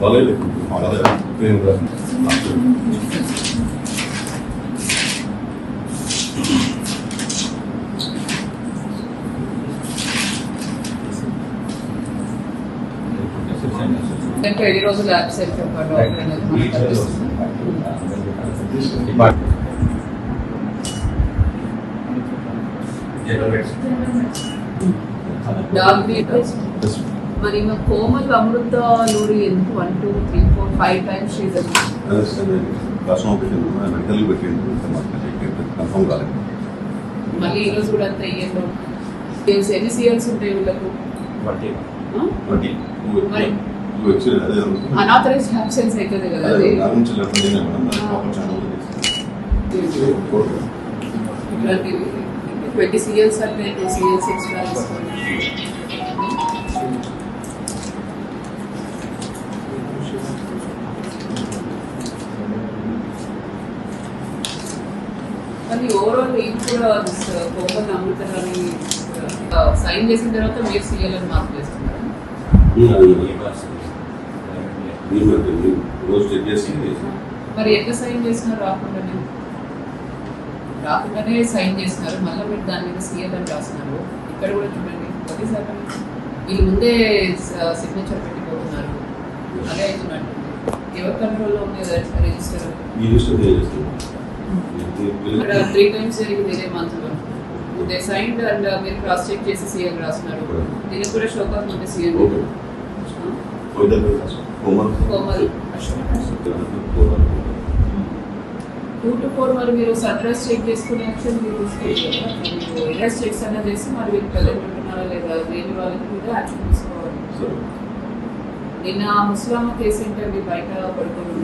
బాగాలేదు ఇంకా ఎన్ని రోజులు అబ్సెంట్ మరి కోమల్ అమృత లూరి ఎందుకు 1 2 3 4 5 టైమ్స్ మళ్ళీ ఈ రోజు కూడా అంతా ఇయ్యంలో ఎన్ని సీఎల్స్ ఉంటాయి వీళ్ళకు అనాథరైజ్డ్ అబ్సెన్స్ అవుతుంది కదా అది 20 సీఎల్స్ అంటే 2 సీఎల్స్ ఎక్స్ట్రా కానీ ఓవరాల్ ఏం కూడా కోమల్ అమృతరాని సైన్ చేసిన తర్వాత మీరు సీఎల్ అని మార్క్ చేస్తున్నారు. మరి ఎట్లా సైన్ చేసినారు? రాకుండానే సైన్ చేస్తున్నారు, మళ్ళీ మీరు దాని మీద సీఎల్ అని రాస్తున్నారు. ఇక్కడ కూడా చూడండి ప్రతిసారి వీళ్ళు ముందే సిగ్నేచర్ పెట్టిపోతున్నారు. అదే అవుతున్నట్టు ఎవరి కంట్రోల్లో ఉంది రిజిస్టర్? 3 టైమ్స్ జరిగింది ఇదే మంత్ లో. దే సైన్డ్ అండ్ మీరు క్రాస్ చెక్ చేసి సీఎల్ రాస్తున్నారు. దీనికి కూడా షోకాస్ ఉంటే సీఎల్ కోమల్ 2 to 4 మరి మీరు సన్రైజ్ చెక్ చేసుకునే యాక్షన్ మీరు తీసుకోవాలి. ఎర్రస్ చెక్స్ అన్నా చేసి మరి వీళ్ళు ప్రజెంట్ ఉంటున్నారా లేదా లేని వాళ్ళకి కూడా యాక్షన్ తీసుకోవాలి. నిన్న ముస్లాం కేసు ఏంటంటే బయట పడుకోవాలి.